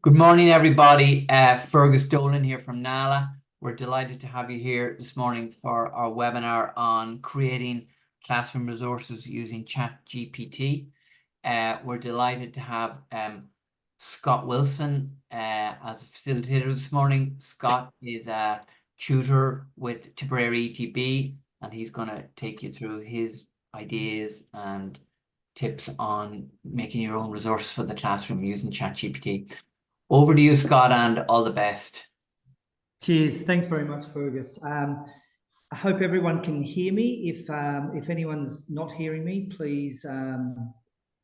Good morning, everybody. Fergus Dolan here from NALA. We're delighted to have you here this morning for our webinar on creating classroom resources using ChatGPT. We're delighted to have Scott Wilson as a facilitator this morning. Scott is a tutor with Tipperary ETB, and he's going to take you through his ideas and tips on making your own resources for the classroom using ChatGPT. Over to you, Scott, and all the best. Cheers. Thanks very much, Fergus. I hope everyone can hear me. If anyone's not hearing me, please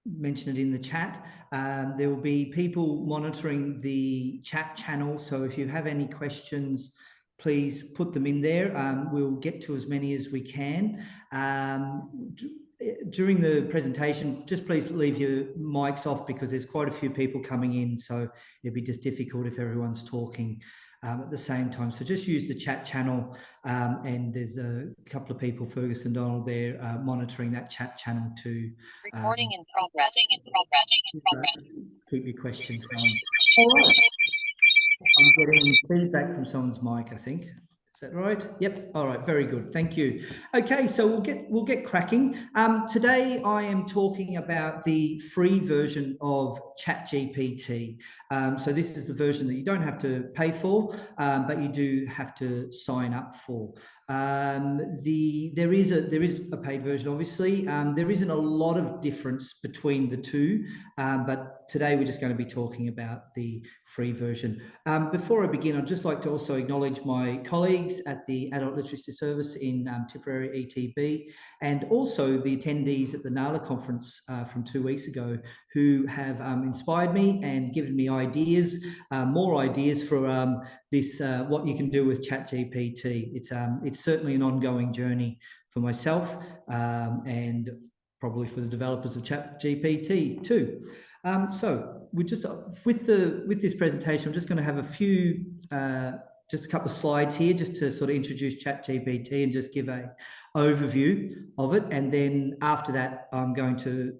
mention it in the chat. There will be people monitoring the chat channel, so if you have any questions, please put them in there. We'll get to as many as we can. During the presentation, just please leave your mics off because there's quite a few people coming in, so it'd be just difficult if everyone's talking at the same time. So just use the chat channel, and there's a couple of people, Fergus and Donald, there monitoring that chat channel to recording in progress. Keep your questions going. All right. I'm getting feedback from someone's mic, I think. Is that right? Yep. All right. Very good. Thank you. Okay, so we'll get cracking. Today I am talking about the free version of ChatGPT. So this is the version that you don't have to pay for, but you do have to sign up for. There is a paid version, obviously. There isn't a lot of difference between the two, but today we're just going to be talking about the free version. Before I begin, I'd just like to also acknowledge my colleagues at the Adult Literacy Service in Tipperary ETB, and also the attendees at the NALA conference from 2 weeks ago, who have inspired me and given me ideas, more ideas for this, what you can do with ChatGPT. It's certainly an ongoing journey for myself and probably for the developers of ChatGPT too. So we just with this presentation, I'm just going to have a few, just a couple of slides here, just to sort of introduce ChatGPT and just give a overview of it, and then after that, I'm going to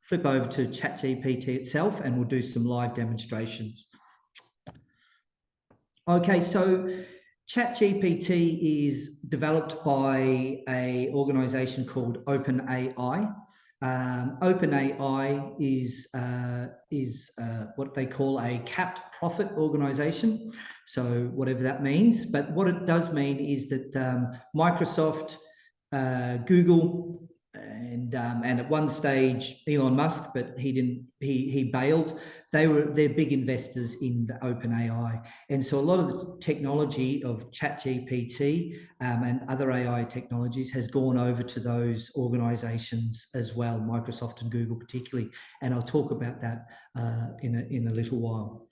flip over to ChatGPT itself, and we'll do some live demonstrations. Okay, so ChatGPT is developed by an organization called OpenAI. OpenAI is what they call a capped profit organization, so whatever that means. But what it does mean is that Microsoft, Google, and at one stage Elon Musk, but he bailed. They're big investors in the OpenAI, and so a lot of the technology of ChatGPT and other AI technologies has gone over to those organizations as well, Microsoft and Google particularly, and I'll talk about that in a little while.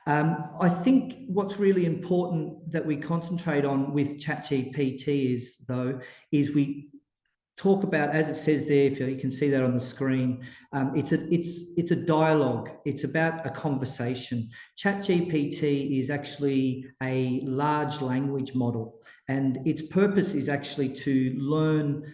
I think what's really important that we concentrate on with ChatGPT is we talk about, as it says there, if you can see that on the screen, it's a dialogue. It's about a conversation. ChatGPT is actually a large language model, and its purpose is actually to learn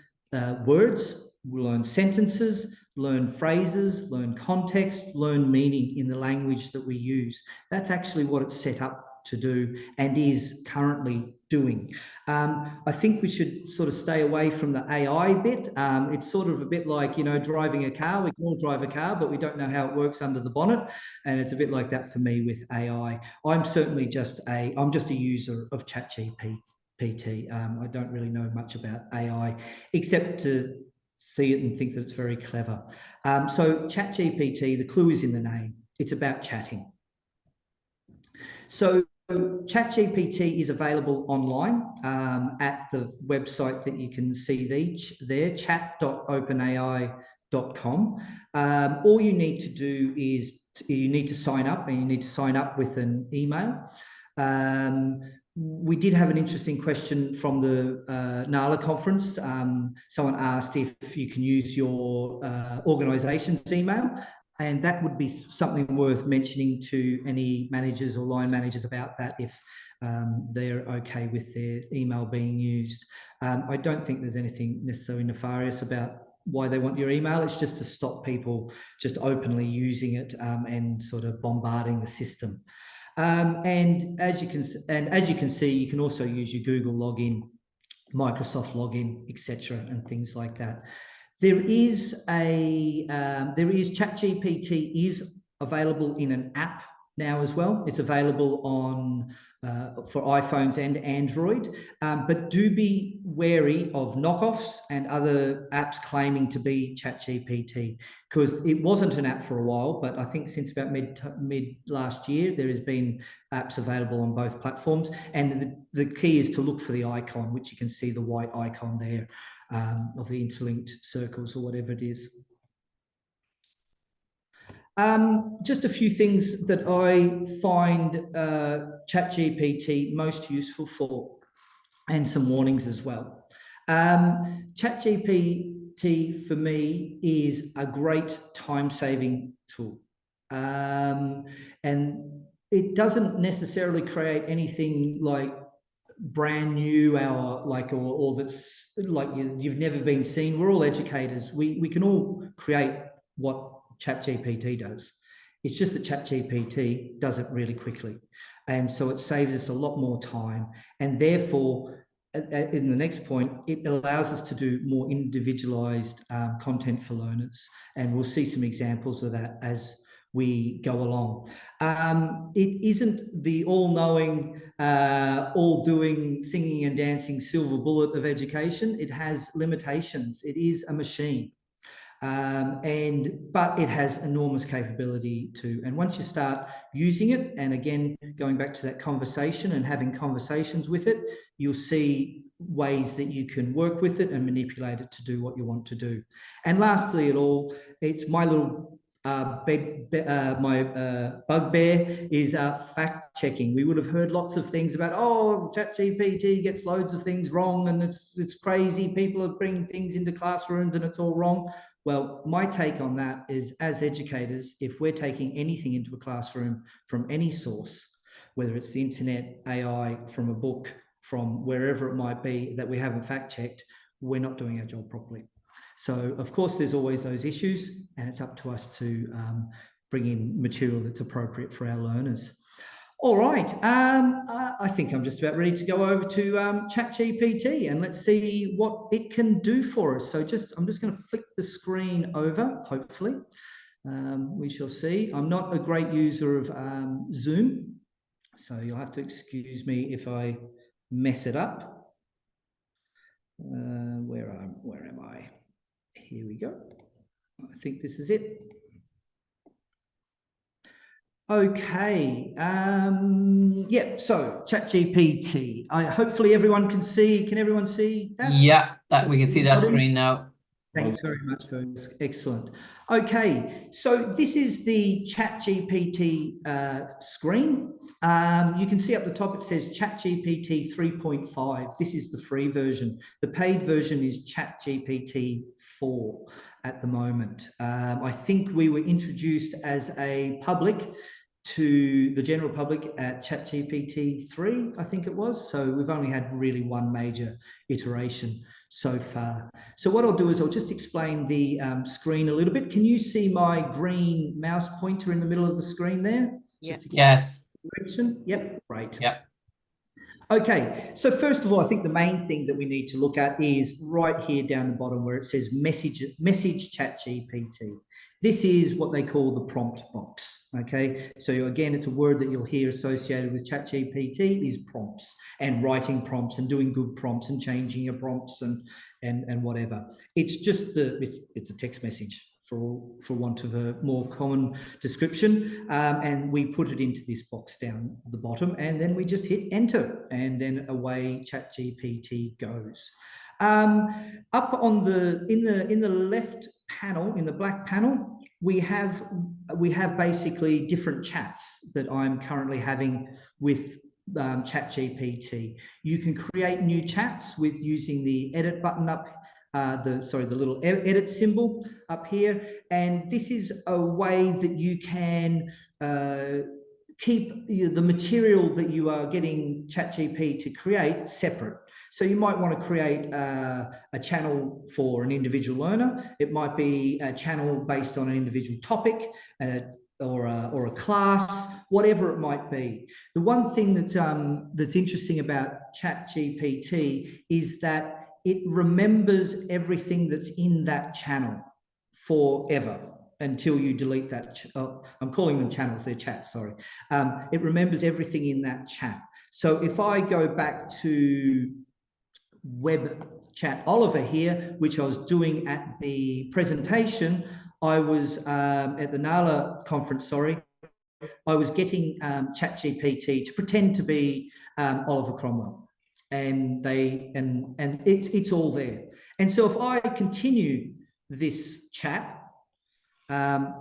words, learn sentences, learn phrases, learn context, learn meaning in the language that we use. That's actually what it's set up to do and is currently doing. I think we should sort of stay away from the AI bit. It's sort of a bit like, you know, driving a car. We can all drive a car, but we don't know how it works under the bonnet. And it's a bit like that for me with AI. I'm certainly just a user of ChatGPT. I don't really know much about AI, except to see it and think that it's very clever. So ChatGPT, the clue is in the name. It's about chatting. So ChatGPT is available online at the website that you can see there, chat.openai.com. All you need to do is you need to sign up, and you need to sign up with an email. We did have an interesting question from the NALA conference. Someone asked if you can use your organization's email. And that would be something worth mentioning to any managers or line managers about that, if they're okay with their email being used. I don't think there's anything necessarily nefarious about why they want your email. It's just to stop people just openly using it and sort of bombarding the system. And as you can see, you can also use your Google login, Microsoft login, etc., and things like that. ChatGPT is available in an app now as well. It's available on for iPhones and Android, but do be wary of knockoffs and other apps claiming to be ChatGPT, because it wasn't an app for a while, but I think since about mid last year, there has been apps available on both platforms. And the key is to look for the icon, which you can see the white icon there of the interlinked circles or whatever it is. Just a few things that I find ChatGPT most useful for, and some warnings as well. ChatGPT for me is a great time-saving tool, and it doesn't necessarily create anything like brand new or that's like you've never been seen. We're all educators. We can all create what ChatGPT does. It's just that ChatGPT does it really quickly, and so it saves us a lot more time, and therefore in the next point, it allows us to do more individualized content for learners, and we'll see some examples of that as we go along. It isn't the all-knowing, all-doing, singing and dancing silver bullet of education. It has limitations. It is a machine. But it has enormous capability too. And once you start using it, and again, going back to that conversation and having conversations with it, you'll see ways that you can work with it and manipulate it to do what you want to do. And lastly, it's my little bugbear is fact checking. We would have heard lots of things about, oh, ChatGPT gets loads of things wrong and it's crazy. People are bringing things into classrooms and it's all wrong. Well, my take on that is, as educators, if we're taking anything into a classroom from any source, whether it's the internet, AI, from a book, from wherever it might be that we haven't fact checked, we're not doing our job properly. So, of course, there's always those issues, and it's up to us to bring in material that's appropriate for our learners. All right, I think I'm just about ready to go over to ChatGPT, and let's see what it can do for us. So I'm just going to flick the screen over, hopefully. We shall see. I'm not a great user of Zoom, so you'll have to excuse me if I mess it up. Where am I? Here we go. I think this is it. Okay. Yeah. So ChatGPT. Hopefully everyone can see. Can everyone see that? Yeah, we can see that screen now. Thanks very much, folks. Excellent. Okay, so this is the ChatGPT screen. You can see up the top it says ChatGPT 3.5. This is the free version. The paid version is ChatGPT 4 at the moment. I think we were introduced as a public to the general public at ChatGPT 3, I think it was. So we've only had really one major iteration so far. So what I'll do is I'll just explain the screen a little bit. Can you see my green mouse pointer in the middle of the screen there? Yes. Yep, great. Yep. Okay, so first of all, I think the main thing that we need to look at is right here down the bottom where it says message ChatGPT. This is what they call the prompt box, okay? So again, it's a word that you'll hear associated with ChatGPT is prompts and writing prompts and doing good prompts and changing your prompts and whatever. It's just it's a text message for want of a more common description, and we put it into this box down the bottom, and then we just hit enter, and then away ChatGPT goes. Up on in the left panel, in the black panel, we have basically different chats that I'm currently having with ChatGPT. You can create new chats with using the edit button up. The little edit symbol up here, and this is a way that you can keep the material that you are getting ChatGPT to create separate. So you might want to create a channel for an individual learner. It might be a channel based on an individual topic or a class, whatever it might be. The one thing that's interesting about ChatGPT is that it remembers everything that's in that channel forever until you delete that. I'm calling them channels, they're chats, sorry. It remembers everything in that chat. So if I go back to web chat Oliver here, which I was doing at the presentation, I was at the NALA conference, sorry, I was getting ChatGPT to pretend to be Oliver Cromwell. And it's all there. And so if I continue this chat, and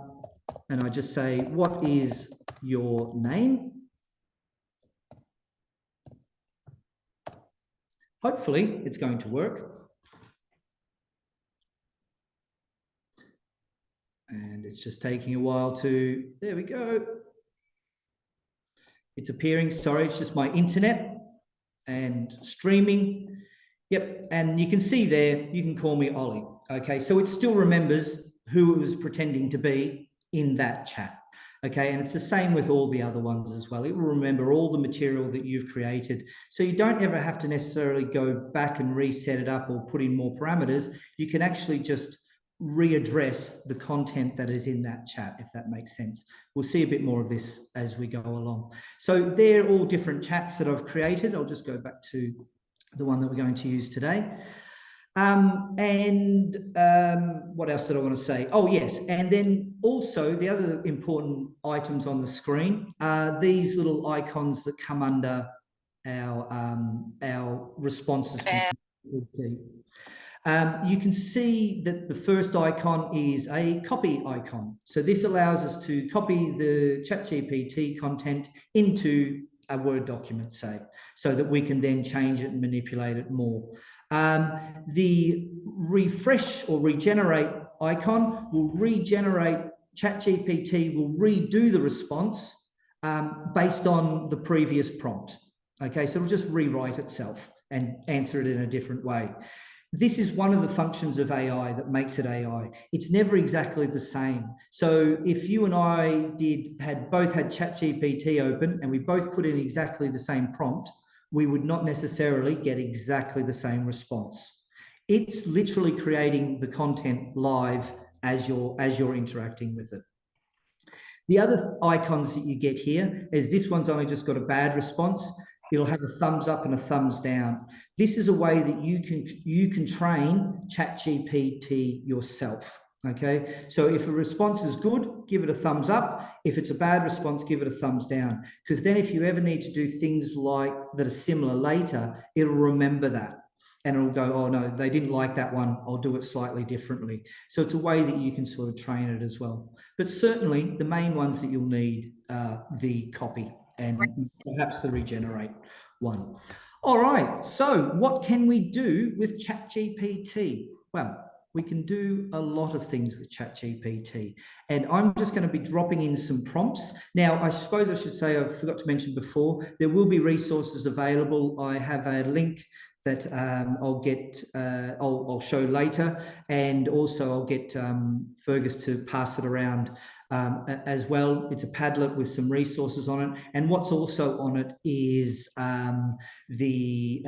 I just say, what is your name? Hopefully it's going to work. And it's just taking a while to, there we go. It's appearing, sorry, it's just my internet and streaming. Yep, and you can see there, you can call me Ollie. Okay, so it still remembers who it was pretending to be in that chat. Okay, and it's the same with all the other ones as well. It will remember all the material that you've created. So you don't ever have to necessarily go back and reset it up or put in more parameters. You can actually just readdress the content that is in that chat, if that makes sense. We'll see a bit more of this as we go along. So they're all different chats that I've created. I'll just go back to the one that we're going to use today. What else did I want to say? Oh, yes. And then also the other important items on the screen are these little icons that come under our responses from ChatGPT. You can see that the first icon is a copy icon. So this allows us to copy the ChatGPT content into a Word document, say, so that we can then change it and manipulate it more. The refresh or regenerate icon will regenerate, ChatGPT will redo the response based on the previous prompt. Okay, so it'll just rewrite itself and answer it in a different way. This is one of the functions of AI that makes it AI. It's never exactly the same. So if you and I both had ChatGPT open and we both put in exactly the same prompt, we would not necessarily get exactly the same response. It's literally creating the content live as you're interacting with it. The other icons that you get here is this one's only just got a bad response. It'll have a thumbs up and a thumbs down. This is a way that you can train ChatGPT yourself. Okay, so if a response is good, give it a thumbs up. If it's a bad response, give it a thumbs down. Because then if you ever need to do things like that are similar later, it'll remember that. And it'll go, oh no, they didn't like that one. I'll do it slightly differently. So it's a way that you can sort of train it as well. But certainly the main ones that you'll need are the copy and perhaps the regenerate one. All right, so what can we do with ChatGPT? Well, we can do a lot of things with ChatGPT, and I'm just going to be dropping in some prompts. Now, I suppose I should say, I forgot to mention before, there will be resources available. I have a link that I'll show later, and also I'll get Fergus to pass it around as well. It's a Padlet with some resources on it, and what's also on it is the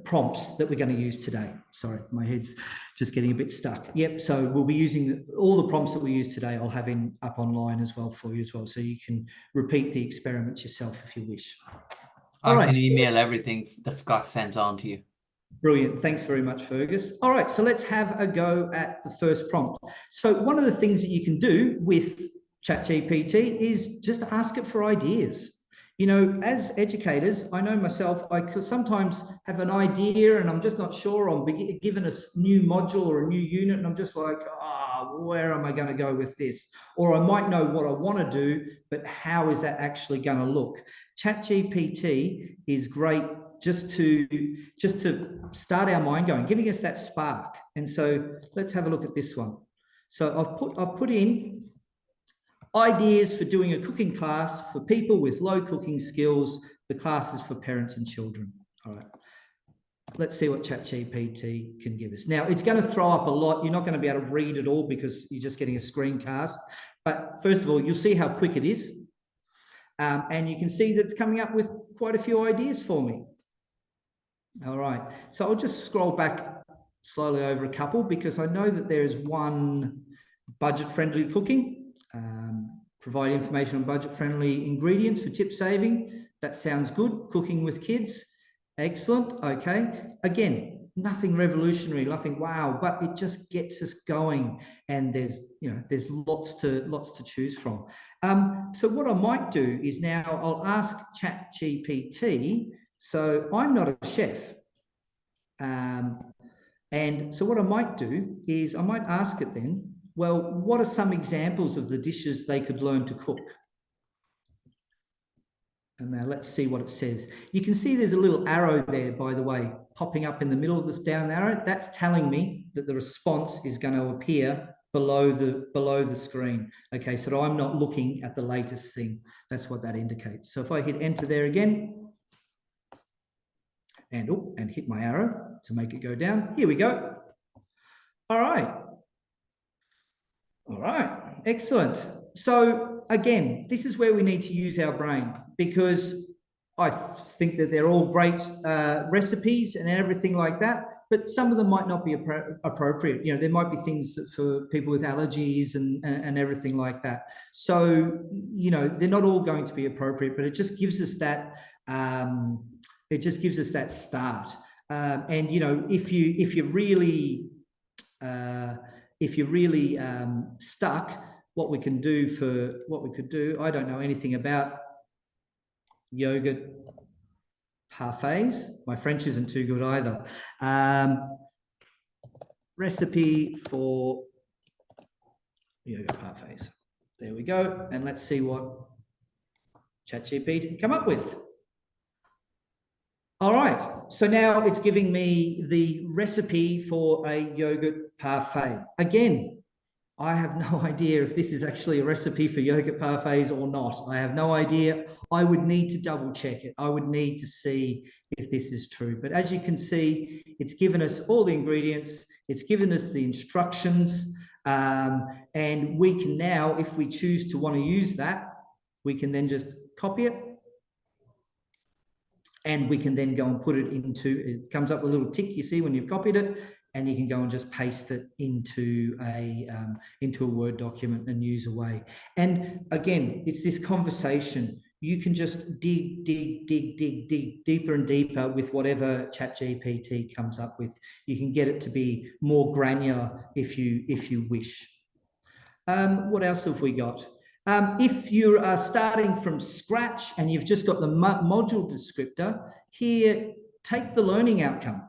prompts that we're going to use today. Sorry, my head's just getting a bit stuck. Yep, so we'll be using all the prompts that we use today. I'll have up online as well for you as well, so you can repeat the experiments yourself if you wish. I can email everything that Scott sends on to you. Brilliant. Thanks very much, Fergus. All right, so let's have a go at the first prompt. So one of the things that you can do with ChatGPT is just ask it for ideas. You know, as educators, I know myself, I sometimes have an idea and I'm just not sure. I'm given a new module or a new unit and I'm just like, where am I going to go with this? Or I might know what I want to do, but how is that actually going to look? ChatGPT is great just to start our mind going, giving us that spark. And so let's have a look at this one. So I've put in ideas for doing a cooking class for people with low cooking skills. The class is for parents and children. All right. let's see what ChatGPT can give us. Now, it's going to throw up a lot. You're not going to be able to read it all because you're just getting a screencast. But first of all, you'll see how quick it is. And you can see that it's coming up with quite a few ideas for me. All right. So I'll just scroll back slowly over a couple because I know that there is one budget-friendly cooking. Provide information on budget-friendly ingredients for tip saving. That sounds good. Cooking with kids. Excellent. Okay. Again, nothing revolutionary, nothing wow, but it just gets us going. And there's lots to choose from. So what I might do is now I'll ask ChatGPT. So I'm not a chef. And so what I might do is I might ask it then, well, what are some examples of the dishes they could learn to cook? And now let's see what it says. You can see there's a little arrow there, by the way, popping up in the middle of this down arrow. That's telling me that the response is going to appear below the screen. Okay, so I'm not looking at the latest thing. That's what that indicates. So if I hit enter there again, and hit my arrow to make it go down, here we go. All right. All right, excellent. So again, this is where we need to use our brain because I think that they're all great recipes and everything like that, but some of them might not be appropriate. You know, there might be things for people with allergies and everything like that. So, you know, they're not all going to be appropriate, but it just gives us that, start. And, you know, if you're really stuck, what we could do, I don't know anything about yogurt parfaits. My French isn't too good either. Recipe for yogurt parfaits. There we go. And let's see what ChatGPT can come up with. All right, so now it's giving me the recipe for a yogurt parfait. Again, I have no idea if this is actually a recipe for yogurt parfaits or not. I have no idea. I would need to double check it. I would need to see if this is true. But as you can see, it's given us all the ingredients. It's given us the instructions. And we can now, if we choose to want to use that, we can then just copy it. And we can then go and put it into, it comes up with a little tick you see when you've copied it, and you can go and just paste it into a Word document and use away. And again, it's this conversation. You can just dig deeper and deeper with whatever ChatGPT comes up with. You can get it to be more granular if you wish. What else have we got? If you are starting from scratch and you've just got the module descriptor, here, take the learning outcome.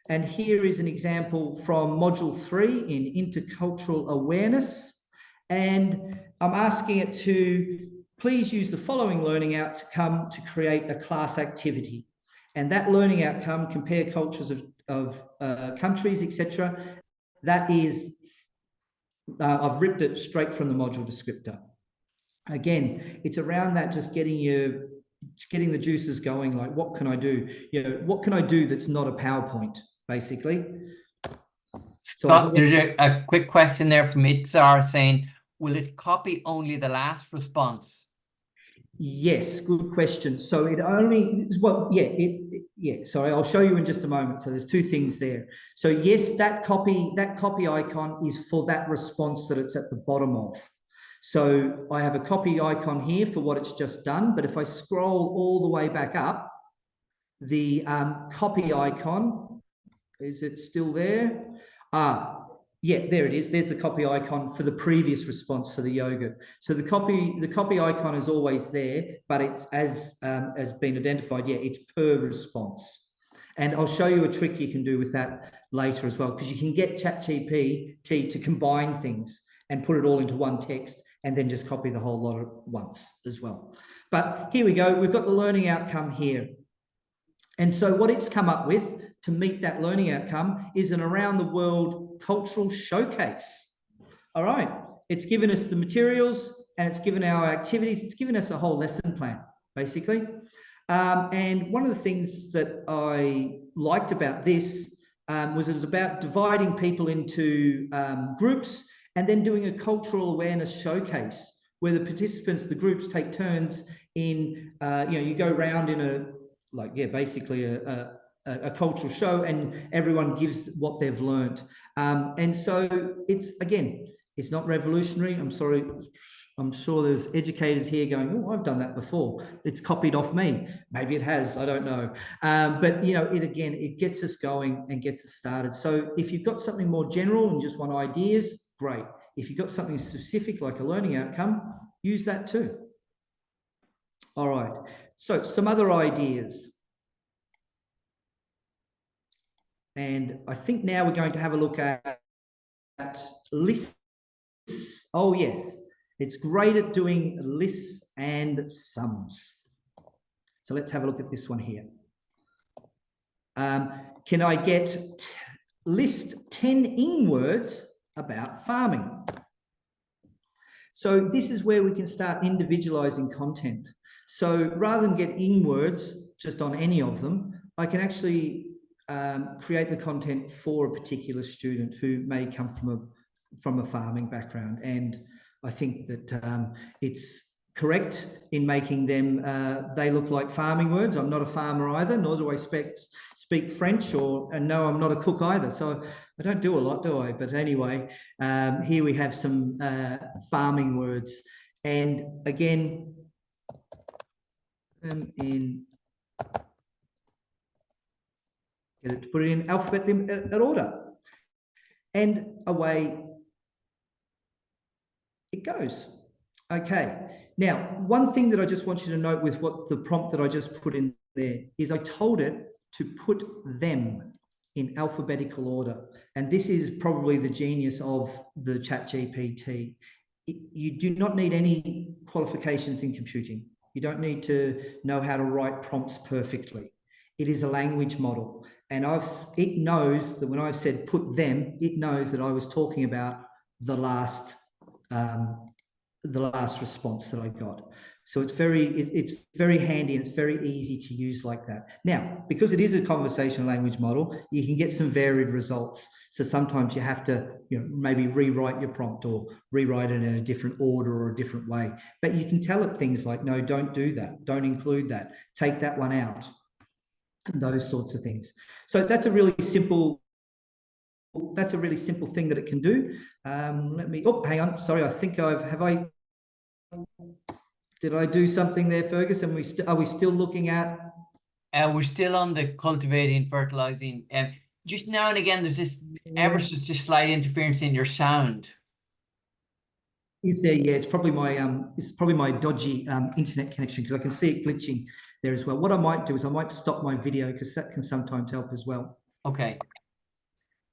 And here is an example from Module 3 in Intercultural Awareness. And I'm asking it to please use the following learning outcome to create a class activity. And that learning outcome, compare cultures of countries, etc. That is, I've ripped it straight from the module descriptor. Again, it's around that, just getting the juices going. Like, what can I do? You know, what can I do that's not a PowerPoint, basically? Scott, there's a quick question there from Itzar saying, will it copy only the last response? Yes, good question. So it only, well, yeah, sorry, I'll show you in just a moment. So there's two things there. So yes, that copy icon is for that response that it's at the bottom of. So I have a copy icon here for what it's just done, but if I scroll all the way back up, the copy icon, is it still there? Yeah, there it is. There's the copy icon for the previous response for the yogurt. So the copy icon is always there, but it's as been identified. Yeah, it's per response. And I'll show you a trick you can do with that later as well, because you can get ChatGPT to combine things and put it all into one text and then just copy the whole lot at once as well. But here we go. We've got the learning outcome here. And so what it's come up with to meet that learning outcome is an around the world cultural showcase. All right. It's given us the materials and it's given our activities. It's given us a whole lesson plan, basically. And one of the things that I liked about this was it was about dividing people into groups and then doing a cultural awareness showcase where the participants, the groups take turns in, you go around in basically a cultural show and everyone gives what they've learned. And so it's not revolutionary. I'm sorry. I'm sure there's educators here going, oh, I've done that before. It's copied off me. Maybe it has, I don't know. But, it gets us going and gets us started. So if you've got something more general and just want ideas, great. If you've got something specific like a learning outcome, use that too. All right. So some other ideas. And I think now we're going to have a look at lists. Oh, yes. It's great at doing lists and sums. So let's have a look at this one here. Can I list 10 Ing words about farming? So this is where we can start individualizing content. So rather than get Ing words just on any of them, I can actually create the content for a particular student who may come from a farming background. And I think that it's correct in making them, they look like farming words. I'm not a farmer either, nor do I speak French, and no, I'm not a cook either. So I don't do a lot, do I? But anyway, here we have some farming words. And again, put it in alphabetical order. And away it goes. Okay. Now, one thing that I just want you to note with what the prompt that I just put in there is I told it to put them in alphabetical order. And this is probably the genius of the ChatGPT. You do not need any qualifications in computing. You don't need to know how to write prompts perfectly. It is a language model. And it knows that when I said put them, it knows that I was talking about the last response that I got. So it's very handy and it's very easy to use like that. Now, because it is a conversational language model, you can get some varied results. So sometimes you have to, maybe rewrite your prompt or rewrite it in a different order or a different way. But you can tell it things like, no, don't do that. Don't include that. Take that one out. And those sorts of things. So that's a really simple thing that it can do. Hang on. Sorry, I think did I do something there, Fergus? And are we still looking at? We're still on the cultivating, fertilizing. Just now and again, there's this ever such a slight interference in your sound. Is there? Yeah, it's probably my dodgy internet connection because I can see it glitching there as well. What I might do is I might stop my video because that can sometimes help as well. Okay.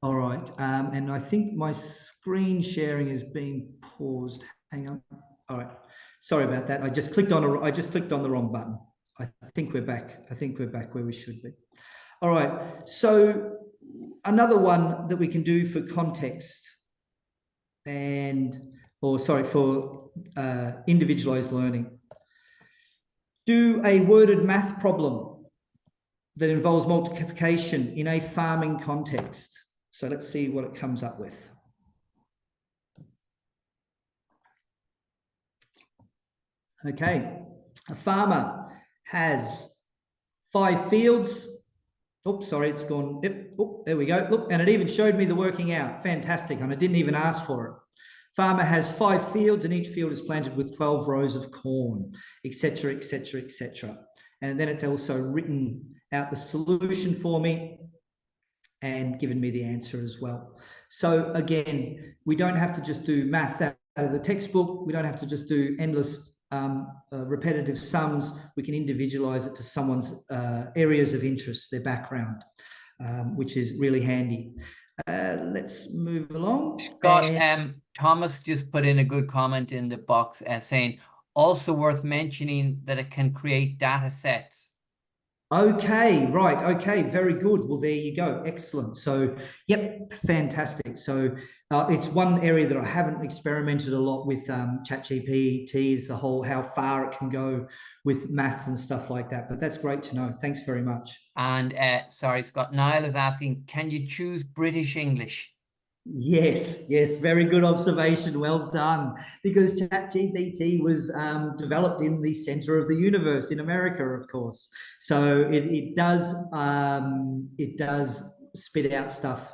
All right. And I think my screen sharing is being paused. Hang on. All right. Sorry about that. I just clicked on the wrong button. I think we're back. I think we're back where we should be. All right. So another one that we can do for context for individualized learning. Do a worded math problem that involves multiplication in a farming context. So let's see what it comes up with. Okay, a farmer has 5 fields. Oops, sorry, it's gone. Yep. Oh, there we go. Look, and it even showed me the working out. Fantastic, and I didn't even ask for it. Farmer has 5 fields, and each field is planted with 12 rows of corn, etc., etc., etc. And then it's also written out the solution for me and given me the answer as well. So again, we don't have to just do maths out of the textbook. We don't have to just do endless repetitive sums. We can individualize it to someone's areas of interest, their background, which is really handy. Let's move along. Scott, Thomas just put in a good comment in the box saying, also worth mentioning that it can create data sets. Okay, right. Okay, very good. Well, there you go. Excellent. So, yep, fantastic. So, it's one area that I haven't experimented a lot with ChatGPT is the whole how far it can go with maths and stuff like that. But that's great to know. Thanks very much. And sorry, Scott, Niall is asking, can you choose British English? Yes, yes, very good observation. Well done. Because ChatGPT was developed in the center of the universe in America, of course. So it does spit out stuff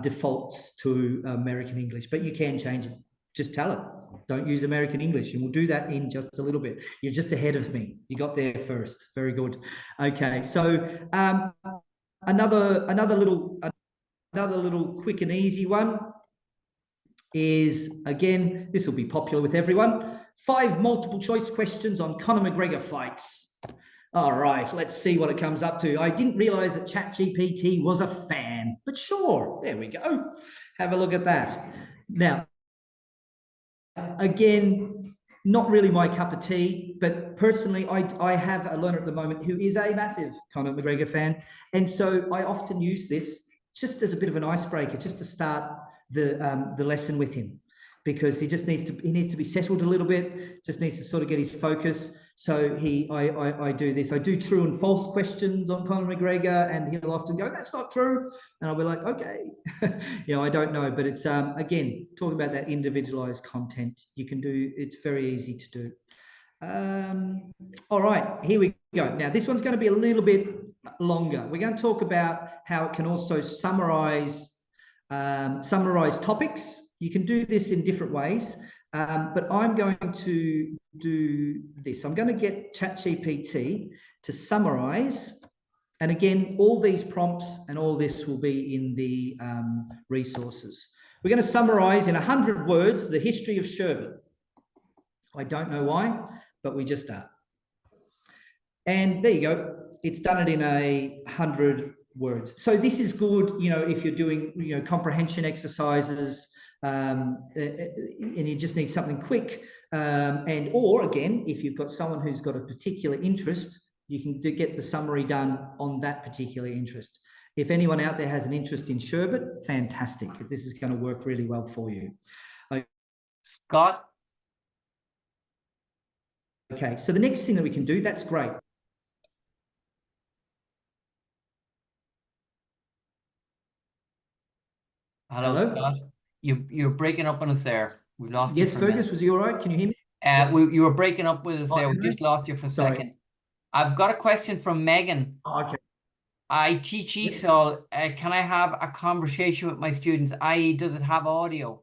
defaults to American English, but you can change it. Just tell it, don't use American English, and we'll do that in just a little bit. You're just ahead of me. You got there first. Very good. Okay, so another little quick and easy one is, again, this will be popular with everyone. 5 multiple choice questions on Conor McGregor fights. All right, let's see what it comes up to. I didn't realize that ChatGPT was a fan, but sure, there we go. Have a look at that. Now, again, not really my cup of tea, but personally, I have a learner at the moment who is a massive Conor McGregor fan. And so I often use this just as a bit of an icebreaker, just to start the lesson with him, because he needs to be settled a little bit, just needs to sort of get his focus. So I do this. I do true and false questions on Conor McGregor, and he'll often go, "That's not true," and I'll be like, "Okay." I don't know, but it's again, talking about that individualized content you can do. It's very easy to do. All right, here we go. Now this one's going to be a little bit longer. We're going to talk about how it can also summarize topics. You can do this in different ways, but I'm going to do this. I'm going to get ChatGPT to summarize. And again, all these prompts and all this will be in the resources. We're going to summarize in 100 words the history of sherbet. I don't know why, but we just are. And there you go. It's done it in 100 words. So this is good, if you're doing, comprehension exercises, and you just need something quick. Or again, if you've got someone who's got a particular interest, you can get the summary done on that particular interest. If anyone out there has an interest in sherbet, fantastic. This is going to work really well for you. Scott? Okay, so the next thing that we can do, that's great. Hello, Scott. You're breaking up on us there. We lost you Yes, for a Fergus, minute. was you all right? Can you hear me? You were breaking up with us there. We Henry? just lost you for a Sorry. second. I've got a question from Megan. Okay. I teach ESOL. Can I have a conversation with my students, i.e., does it have audio?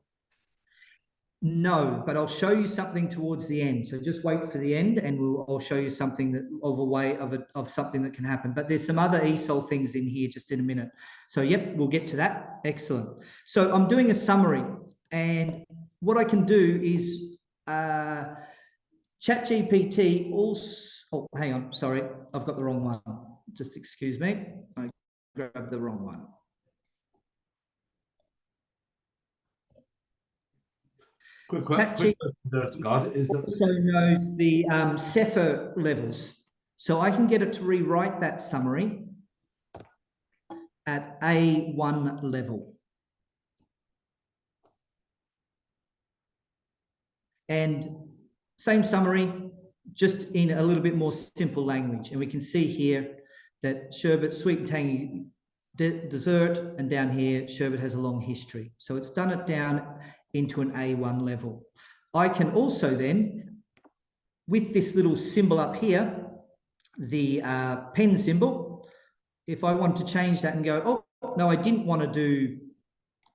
No, but I'll show you something towards the end. So just wait for the end, and I'll show you something of a way of something that can happen. But there's some other ESOL things in here just in a minute. So yep, we'll get to that. Excellent. So I'm doing a summary, and what I can do is ChatGPT also. Oh, hang on. Sorry, I've got the wrong one. Just excuse me. I grabbed the wrong one. Quick question there, Scott. Is that also knows the Cepher levels. So I can get it to rewrite that summary at A1 level. And same summary, just in a little bit more simple language. And we can see here that sherbet, sweet and tangy dessert, and down here, sherbet has a long history. So it's done it down into an A1 level. I can also then, with this little symbol up here, the pen symbol, if I want to change that and go, oh, no, I didn't want to do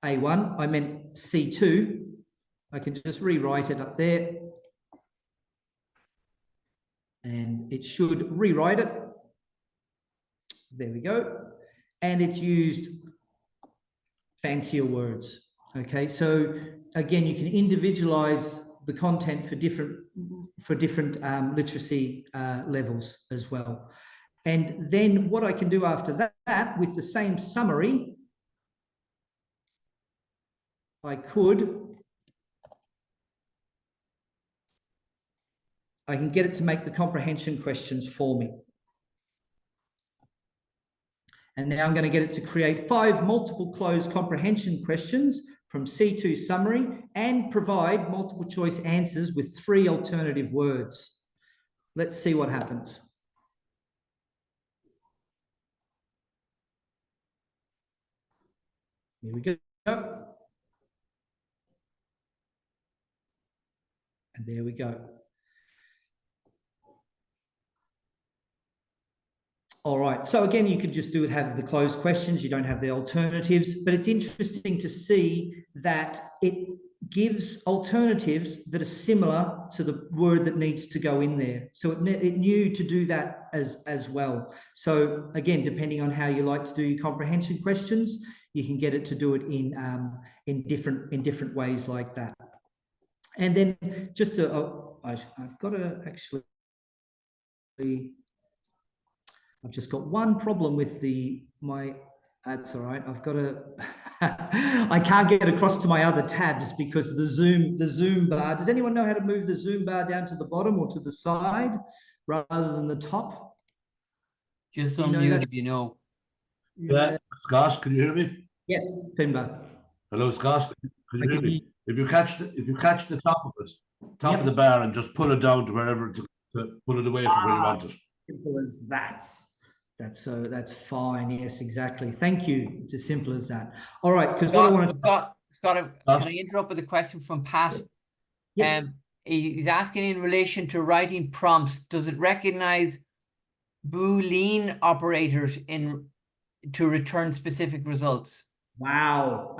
A1, I meant C2, I can just rewrite it up there. And it should rewrite it. There we go. And it's used fancier words. Okay, so again, you can individualize the content for different literacy levels as well. And then what I can do after that with the same summary, I can get it to make the comprehension questions for me. And now I'm going to get it to create 5 multiple choice comprehension questions from C2 summary and provide multiple choice answers with 3 alternative words. Let's see what happens. Here we go. And there we go. All right. So again, you could just do it, have the closed questions. You don't have the alternatives, but it's interesting to see that it gives alternatives that are similar to the word that needs to go in there. So it knew to do that as well. So again, depending on how you like to do your comprehension questions, you can get it to do it in different ways like that. And then just to, I've got to actually, I've just got one problem with that's all right. I've got to, I can't get across to my other tabs because the Zoom bar, does anyone know how to move the Zoom bar down to the bottom or to the side rather than the top? Just unmute if you know. Yeah, Scott, can you hear me? Yes, Finbar. Hello, Scott. Can you hear me? If you catch the top of it, top of the bar, and just pull it down to wherever to pull it away from where you want it. Simple as that. That's fine. Yes, exactly. Thank you. It's as simple as that. All right, because what I want to can I interrupt with a question from Pat? Yes. He's asking in relation to writing prompts, does it recognize Boolean operators to return specific results? Wow.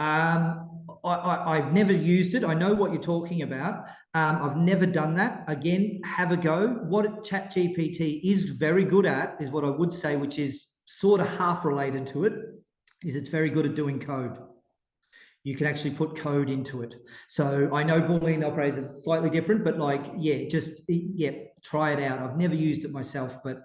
I've never used it. I know what you're talking about. I've never done that. Again, have a go. What ChatGPT is very good at is what I would say, which is sort of half related to it, is it's very good at doing code. You can actually put code into it. So I know Boolean operators are slightly different, but try it out. I've never used it myself, but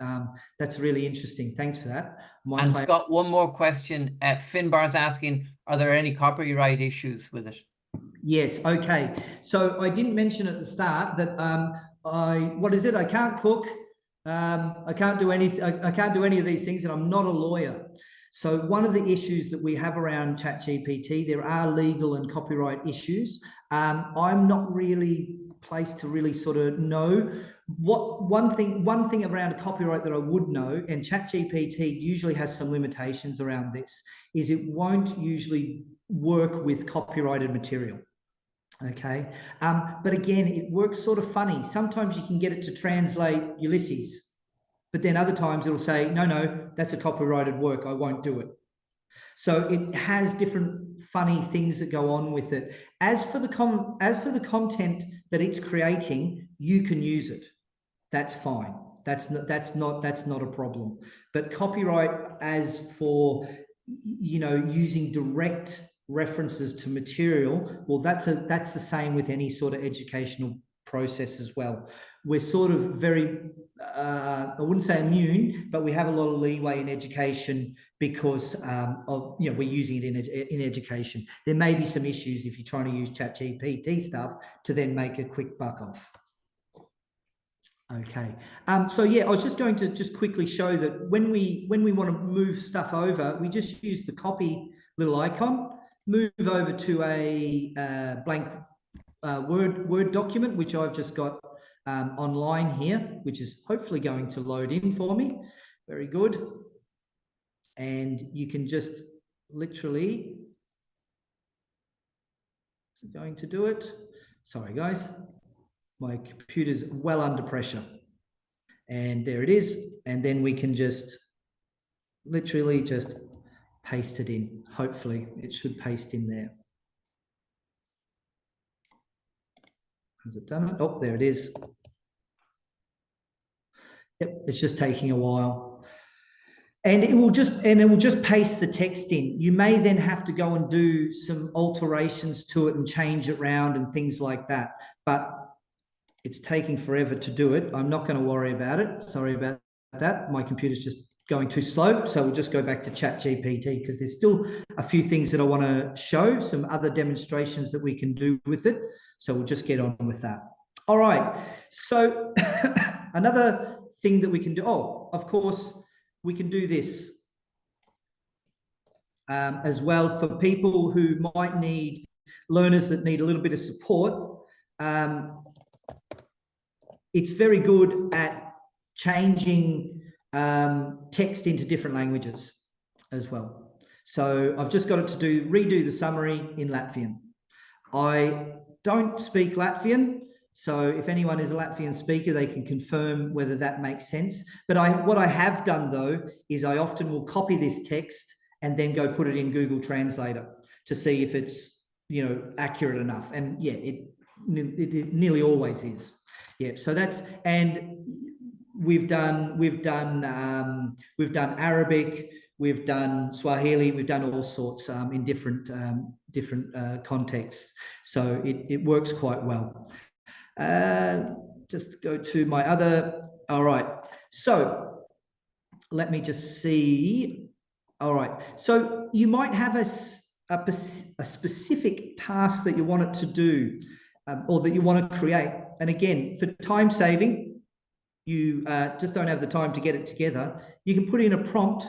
that's really interesting. Thanks for that. And Scott, one more question. Finbar's asking, are there any copyright issues with it? Yes. Okay. So I didn't mention at the start that I can't cook. I can't do anything. I can't do any of these things, and I'm not a lawyer. So one of the issues that we have around ChatGPT, there are legal and copyright issues. I'm not really placed to really sort of know one thing around copyright that I would know, and ChatGPT usually has some limitations around this, is it won't usually work with copyrighted material. Okay. But again, it works sort of funny. Sometimes you can get it to translate Ulysses, but then other times it'll say, no, that's a copyrighted work. I won't do it. So it has different funny things that go on with it. As for the content that it's creating, you can use it. That's fine. That's not a problem. But copyright, as for using direct references to material, well, that's the same with any sort of educational process as well. We're sort of very, I wouldn't say immune, but we have a lot of leeway in education because we're using it in education. There may be some issues if you're trying to use ChatGPT stuff to then make a quick buck off. Okay. So yeah, I was just going to quickly show that when we want to move stuff over, we just use the copy little icon, move over to a blank Word document, which I've just got online here, which is hopefully going to load in for me. Very good. And you can just literally, is it going to do it? Sorry, guys. My computer's well under pressure. And there it is. And then we can just literally just paste it in. Hopefully it should paste in there. Has it done it? Oh, there it is. Yep, it's just taking a while. And it will just paste the text in. You may then have to go and do some alterations to it and change it around and things like that. But it's taking forever to do it. I'm not going to worry about it. Sorry about that. My computer's just going too slow. So we'll just go back to ChatGPT because there's still a few things that I want to show, some other demonstrations that we can do with it. So we'll just get on with that. All right. So another thing that we can do, of course, we can do this. as well for people who might need learners that need a little bit of support. It's very good at changing text into different languages as well. So I've just got it to redo the summary in Latvian. I don't speak Latvian, so if anyone is a Latvian speaker, they can confirm whether that makes sense. But what I have done, though, is I often will copy this text and then go put it in Google Translator to see if it's, you know, accurate enough. And yeah, it nearly always is. Yeah, so that's, and we've done Arabic, we've done Swahili, we've done all sorts in different contexts. So it works quite well. Just go to my other. All right. So let me just see. All right. So you might have a specific task that you want it to do, or that you want to create. And again, for time saving, you just don't have the time to get it together. You can put in a prompt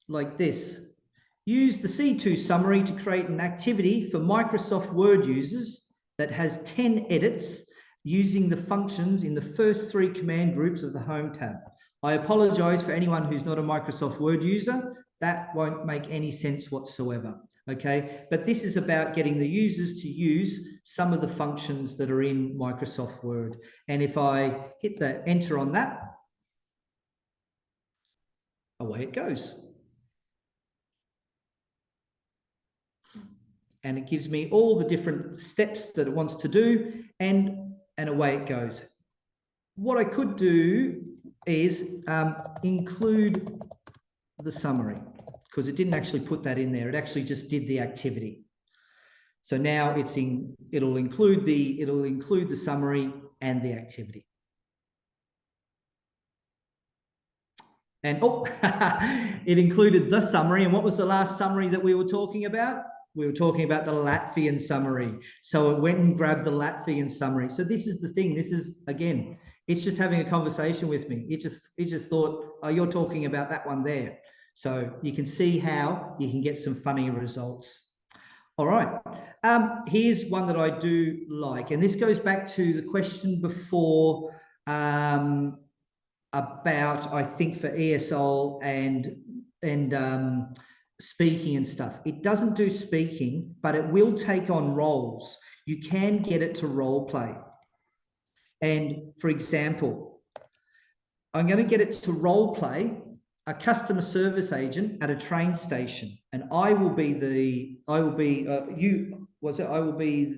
like this. Use the C2 summary to create an activity for Microsoft Word users that has 10 edits using the functions in the first 3 command groups of the Home tab. I apologize for anyone who's not a Microsoft Word user. That won't make any sense whatsoever. Okay, but this is about getting the users to use some of the functions that are in Microsoft Word. And if I hit the enter on that, away it goes. And it gives me all the different steps that it wants to do, and away it goes. What I could do is include the summary, because it didn't actually put that in there. It actually just did the activity. So now it'll include the summary and the activity. And oh, it included the summary. And what was the last summary that we were talking about? We were talking about the Latvian summary. So it went and grabbed the Latvian summary. So this is the thing. This is, again, it's just having a conversation with me. It just thought, oh, you're talking about that one there. So you can see how you can get some funny results. All right. Here's one that I do like. And this goes back to the question before about, I think, for ESOL and speaking and stuff. It doesn't do speaking, but it will take on roles. You can get it to role play. And for example, I'm going to get it to role play a customer service agent at a train station, and I will be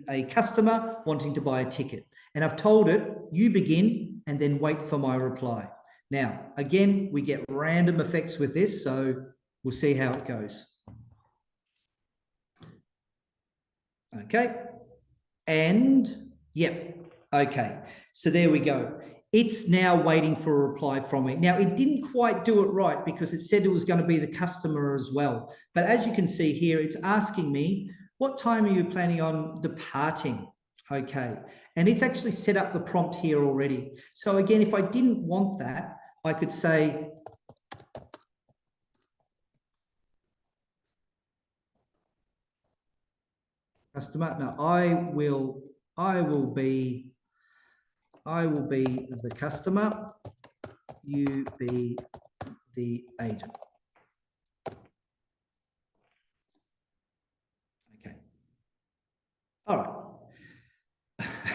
a customer wanting to buy a ticket. And I've told it, you begin and then wait for my reply. Now, again, we get random effects with this, so we'll see how it goes. Okay. And yep. Okay. So there we go. It's now waiting for a reply from me. Now, it didn't quite do it right because it said it was going to be the customer as well. But as you can see here, it's asking me, what time are you planning on departing? Okay. And it's actually set up the prompt here already. So again, if I didn't want that, I could say, customer. No, I will be the customer. You be the agent. Okay. All right.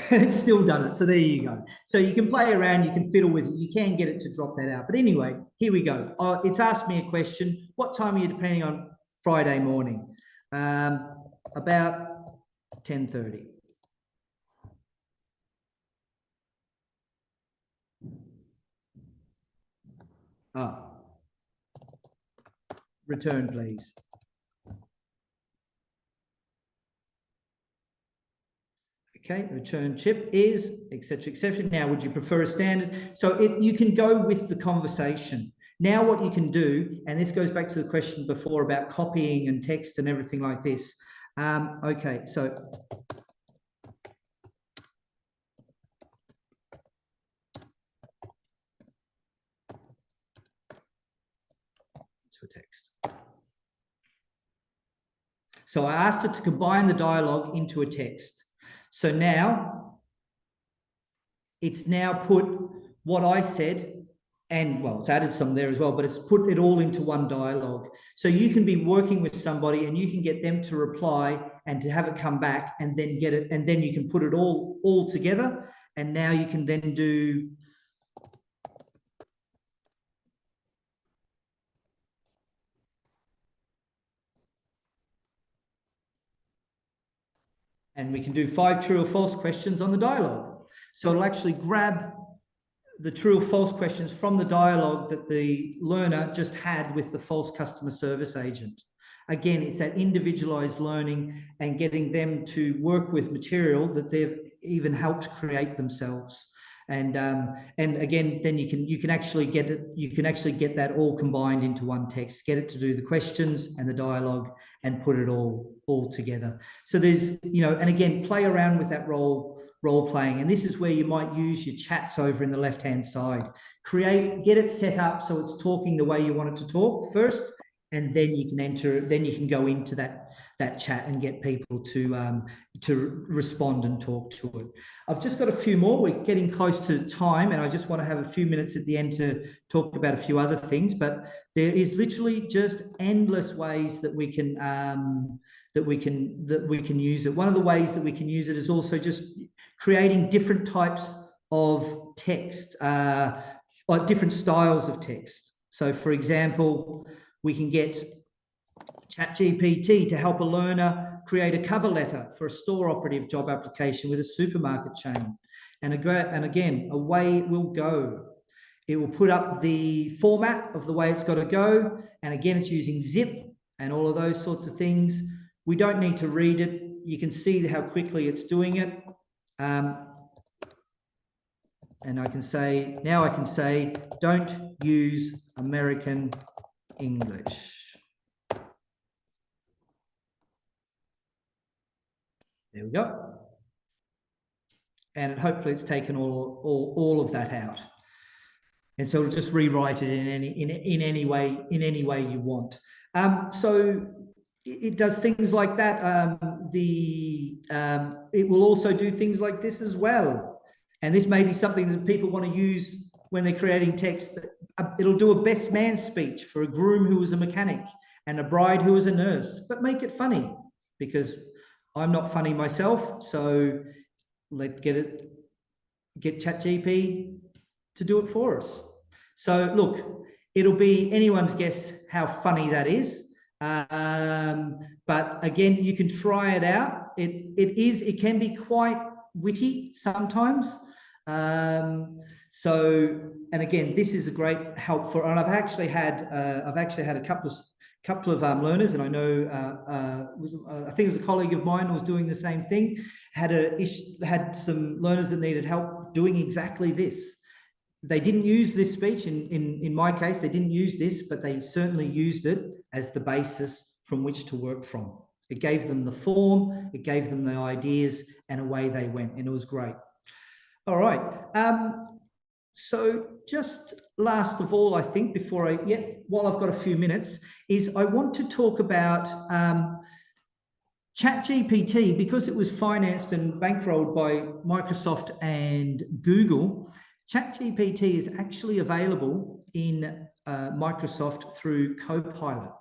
It's still done it. So there you go. So you can play around, you can fiddle with it, you can get it to drop that out. But anyway, here we go. It's asked me a question. What time are you depending on Friday morning? About 10:30. Return, please. Okay, return chip is, etc., etc. Now, would you prefer a standard? So you can go with the conversation. Now what you can do, and this goes back to the question before about copying and text and everything like this. Okay, so to a text. So I asked it to combine the dialogue into a text. So now it's now put what I said, and well, it's added some there as well, but it's put it all into one dialogue. So you can be working with somebody and you can get them to reply and to have it come back and then get it, and then you can put it all together. And now you can then do and we can do 5 true or false questions on the dialogue. So it'll actually grab the true or false questions from the dialogue that the learner just had with the false customer service agent. Again, it's that individualized learning and getting them to work with material that they've even helped create themselves. And again, then you can actually get it. You can actually get that all combined into one text. Get it to do the questions and the dialogue, and put it all together. So there's, you know, and again, play around with that role playing. And this is where you might use your chats over in the left-hand side. Get it set up so it's talking the way you want it to talk first, and then you can enter. Then you can go into that chat and get people to respond and talk to it. I've just got a few more. We're getting close to time, and I just want to have a few minutes at the end to talk about a few other things. But there is literally just endless ways that we can use it. One of the ways that we can use it is also just creating different types of text, or different styles of text. So, for example, we can get ChatGPT to help a learner create a cover letter for a store operative job application with a supermarket chain. And again, away it will go. It will put up the format of the way it's got to go. And again, it's using zip and all of those sorts of things. We don't need to read it. You can see how quickly it's doing it. And I can say, don't use American English. There we go. And hopefully it's taken all of that out. And so it'll just rewrite it in any way you want. So it does things like that. It will also do things like this as well. And this may be something that people want to use when they're creating text. It'll do a best man speech for a groom who was a mechanic and a bride who was a nurse, but make it funny, because I'm not funny myself. So let's get ChatGPT to do it for us. So look, it'll be anyone's guess how funny that is. But again, you can try it out. It can be quite witty sometimes. So, and again, this is a great help for, and I've actually had a couple of learners, and I know I think it was a colleague of mine who was doing the same thing, had some learners that needed help doing exactly this. They didn't use this speech in my case, they didn't use this, but they certainly used it as the basis from which to work from. It gave them the form, it gave them the ideas, and away they went, and it was great. All right. So just last of all, I think, while I've got a few minutes, is I want to talk about ChatGPT, because it was financed and bankrolled by Microsoft and Google. ChatGPT is actually available in Microsoft through Copilot.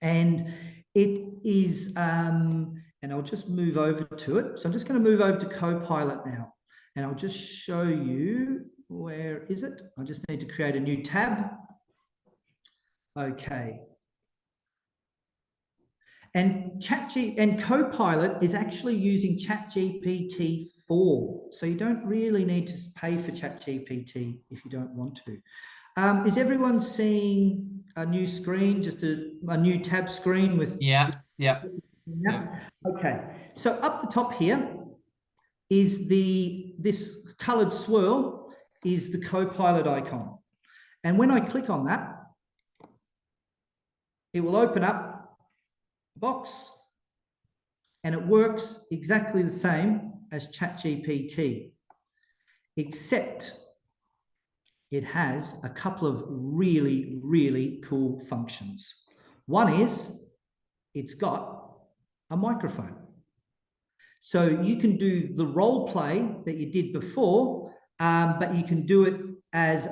And it is, and I'll just move over to it. So I'm just going to move over to Copilot now. And I'll just show you, where is it? I just need to create a new tab. Okay. And Copilot is actually using ChatGPT 4. So you don't really need to pay for ChatGPT if you don't want to. Is everyone seeing a new screen, just a new tab screen with? Yeah. Okay. So up the top here is this colored swirl is the Copilot icon. And when I click on that, it will open up a box, and it works exactly the same as ChatGPT, except it has a couple of really, really cool functions. One is it's got a microphone. So you can do the role play that you did before, but you can do it as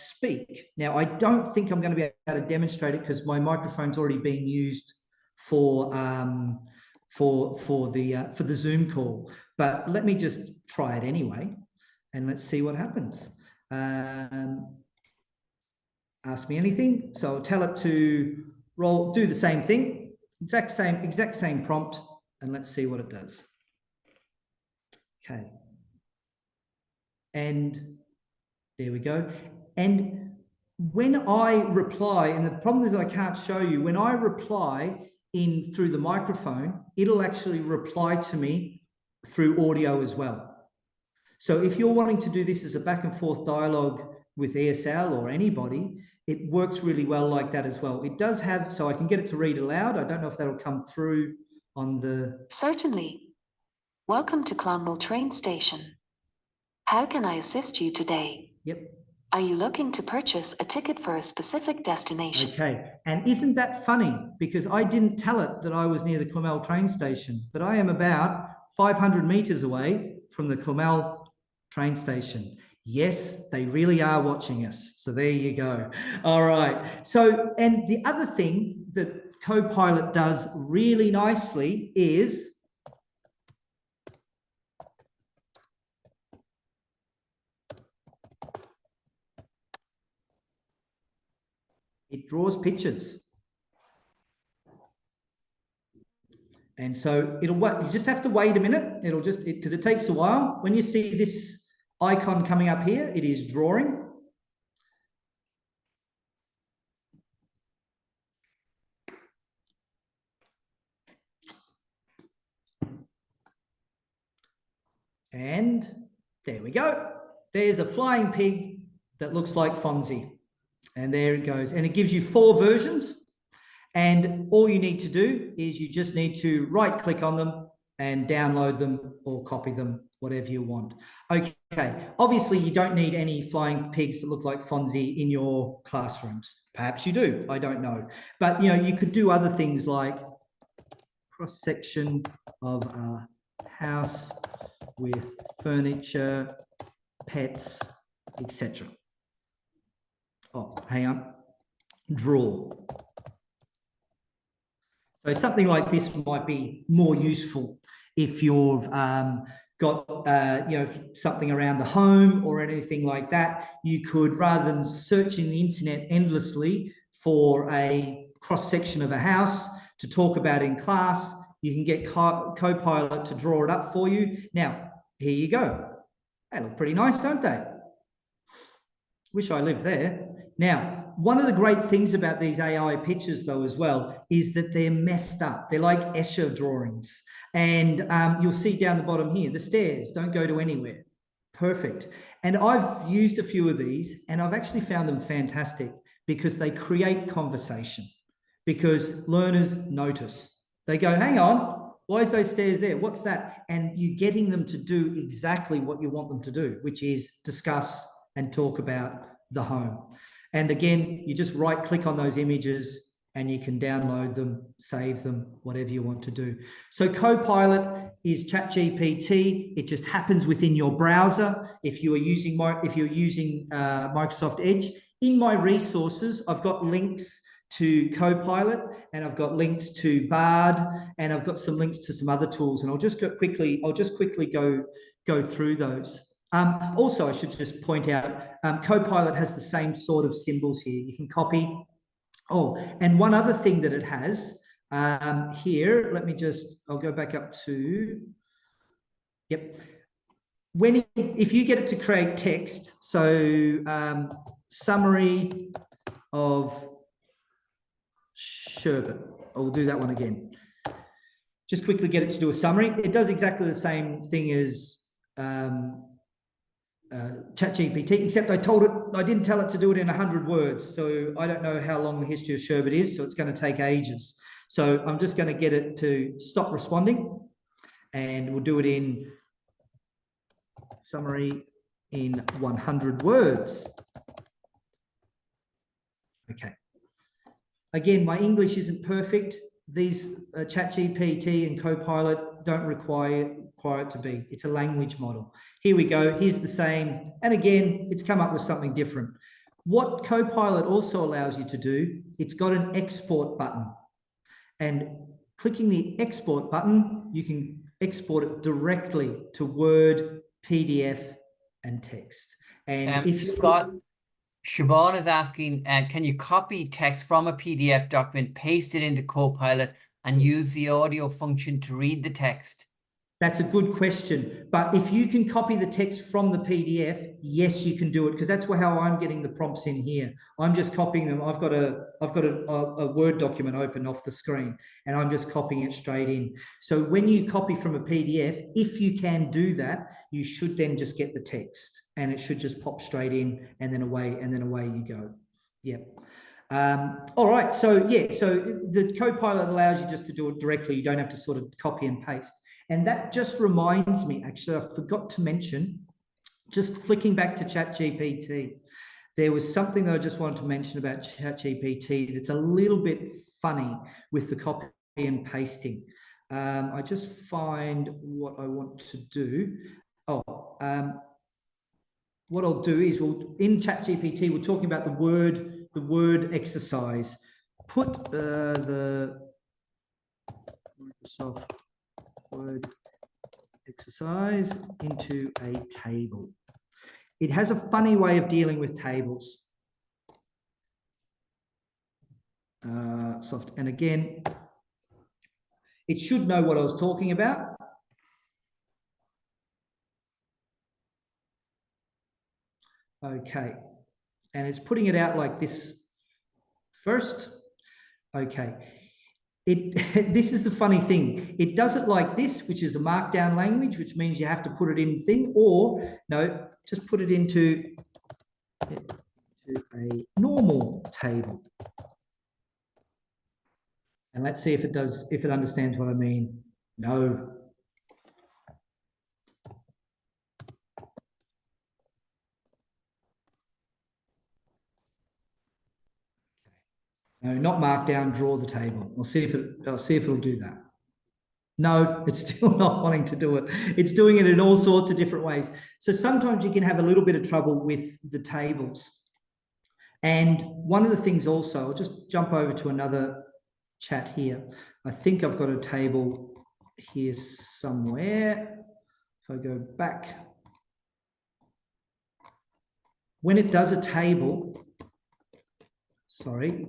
speak. Now, I don't think I'm going to be able to demonstrate it because my microphone's already being used for the Zoom call. But let me just try it anyway, and let's see what happens. Ask me anything. So I'll tell it to do the same thing, exact same prompt, and let's see what it does. Okay. And there we go. And when I reply, and the problem is I can't show you, when I reply through the microphone, it'll actually reply to me through audio as well. So if you're wanting to do this as a back and forth dialogue with ESOL or anybody, it works really well like that as well. It does have, so I can get it to read aloud. I don't know if that'll come through on the... Certainly. Welcome to Clonmel train station. How can I assist you today? Yep. Are you looking to purchase a ticket for a specific destination? Okay. And isn't that funny? Because I didn't tell it that I was near the Clonmel train station, but I am about 500 meters away from the Clonmel train station. Yes, they really are watching us. So there you go. All right. So, and the other thing that Copilot does really nicely is it draws pictures. And so it'll wait. You just have to wait a minute. It'll just, because it takes a while. When you see this icon coming up here, it is drawing. And there we go. There's a flying pig that looks like Fonzie. And there it goes. And it gives you 4 versions. And all you need to do is you just need to right click on them and download them or copy them, whatever you want. Okay, obviously you don't need any flying pigs that look like Fonzie in your classrooms. Perhaps you do, I don't know. But you know, you could do other things like cross-section of a house with furniture, pets, etc. Oh, hang on, draw. So something like this might be more useful if you've got you know, something around the home or anything like that. You could, rather than searching the internet endlessly for a cross-section of a house to talk about in class, you can get Copilot to draw it up for you. Now, here you go. They look pretty nice, don't they? Wish I lived there. Now, one of the great things about these AI pictures, though, as well, is that they're messed up. They're like Escher drawings. And you'll see down the bottom here, the stairs don't go to anywhere. Perfect. And I've used a few of these, and I've actually found them fantastic because they create conversation, because learners notice. They go, hang on, why is those stairs there? What's that? And you're getting them to do exactly what you want them to do, which is discuss and talk about the home. And again, you just right click on those images and you can download them, save them, whatever you want to do. So Copilot is ChatGPT. It just happens within your browser. If you're using Microsoft Edge, in my resources, I've got links to Copilot, and I've got links to Bard, and I've got some links to some other tools. And I'll just quickly go through those. Also, I should just point out, Copilot has the same sort of symbols here. You can copy. Oh, and one other thing that it has here, I'll go back up to, yep. If you get it to create text, so summary of sherbet, I'll do that one again. Just quickly get it to do a summary. It does exactly the same thing as ChatGPT, except I didn't tell it to do it in 100 words. So I don't know how long the history of sherbet is, so it's going to take ages. So I'm just going to get it to stop responding, and we'll do it in summary in 100 words. Okay. Again, my English isn't perfect. these ChatGPT and Copilot don't require it to be. It's a language model. Here we go. Here's the same. And again, it's come up with something different. What Copilot also allows you to do, it's got an export button. And clicking the export button, you can export it directly to Word, PDF, and text. And if Scott, Siobhan is asking, can you copy text from a PDF document, paste it into Copilot, and use the audio function to read the text? That's a good question. But if you can copy the text from the PDF, yes, you can do it, because that's how I'm getting the prompts in here. I'm just copying them. I've got a Word document open off the screen, and I'm just copying it straight in. So when you copy from a PDF, if you can do that, you should then just get the text, and it should just pop straight in, and then away you go. Yep. All right. So yeah, so the Copilot allows you just to do it directly. You don't have to sort of copy and paste. And that just reminds me, actually, I forgot to mention, just flicking back to ChatGPT, there was something that I just wanted to mention about ChatGPT that's a little bit funny with the copy and pasting. I just find what I want to do. What I'll do is in ChatGPT, we're talking about the word exercise. Put the Microsoft Word exercise into a table. It has a funny way of dealing with tables. And again, it should know what I was talking about. Okay, and it's putting it out like this first. Okay. This is the funny thing. It does it like this, which is a markdown language, which means you have to put it in thing, or no, just put it into a normal table. And let's see if it understands what I mean. No. No, not markdown, draw the table. I'll see if it'll do that. No, it's still not wanting to do it. It's doing it in all sorts of different ways. So sometimes you can have a little bit of trouble with the tables. And one of the things also, I'll just jump over to another chat here. I think I've got a table here somewhere. If I go back. When it does a table, sorry,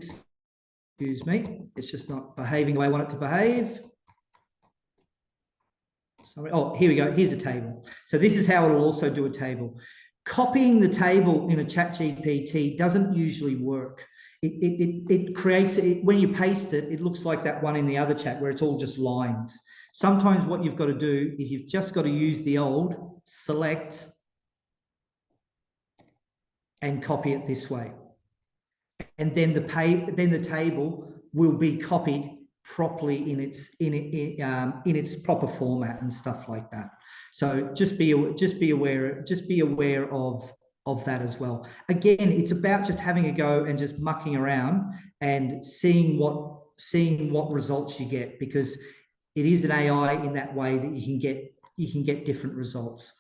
excuse me, it's just not behaving the way I want it to behave. Sorry. Oh, here we go. Here's a table. So this is how it'll also do a table. Copying the table in a ChatGPT doesn't usually work. It creates it when you paste it. It looks like that one in the other chat where it's all just lines. Sometimes what you've got to do is you've just got to use the old select and copy it this way, and then the table will be copied properly in its proper format and stuff like that. So just be aware of that as well. Again, it's about just having a go and just mucking around and seeing what results you get, because it is an AI in that way that you can get different results.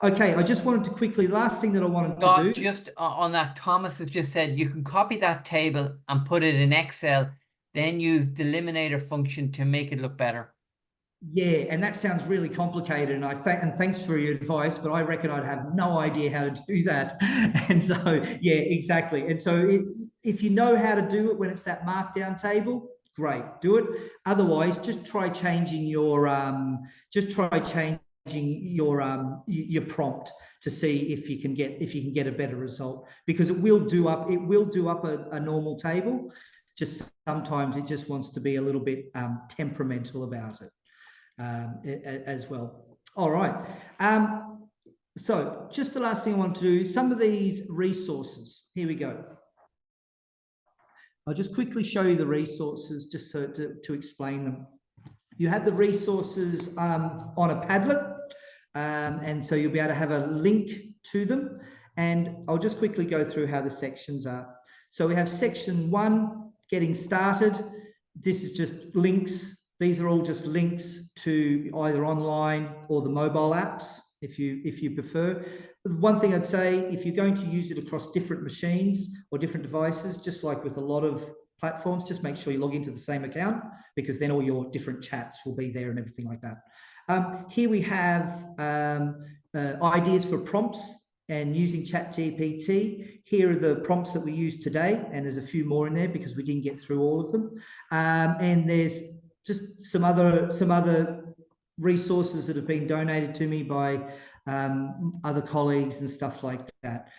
Okay, I just wanted to quickly, last thing that I wanted to do. Just on that, Thomas has just said you can copy that table and put it in Excel, then use the eliminator function to make it look better. Yeah, and that sounds really complicated, and thanks for your advice, but I reckon I'd have no idea how to do that. And so, yeah, exactly. And so if you know how to do it when it's that markdown table, great, do it. Otherwise, just try changing your prompt to see if you can get a better result, because it will do up a normal table. Just sometimes it just wants to be a little bit temperamental about it. As well. All right. So just the last thing I want to do, some of these resources. Here we go. I'll just quickly show you the resources just so to explain them. You have the resources on a Padlet, and so you'll be able to have a link to them. And I'll just quickly go through how the sections are. So we have section 1, getting started. this is just links. These are all just links to either online or the mobile apps, if you prefer. One thing I'd say, if you're going to use it across different machines or different devices, just like with a lot of platforms, just make sure you log into the same account, because then all your different chats will be there and everything like that. Here we have ideas for prompts and using ChatGPT. Here are the prompts that we used today, and there's a few more in there because we didn't get through all of them. And there's just some other resources that have been donated to me by other colleagues and stuff like that.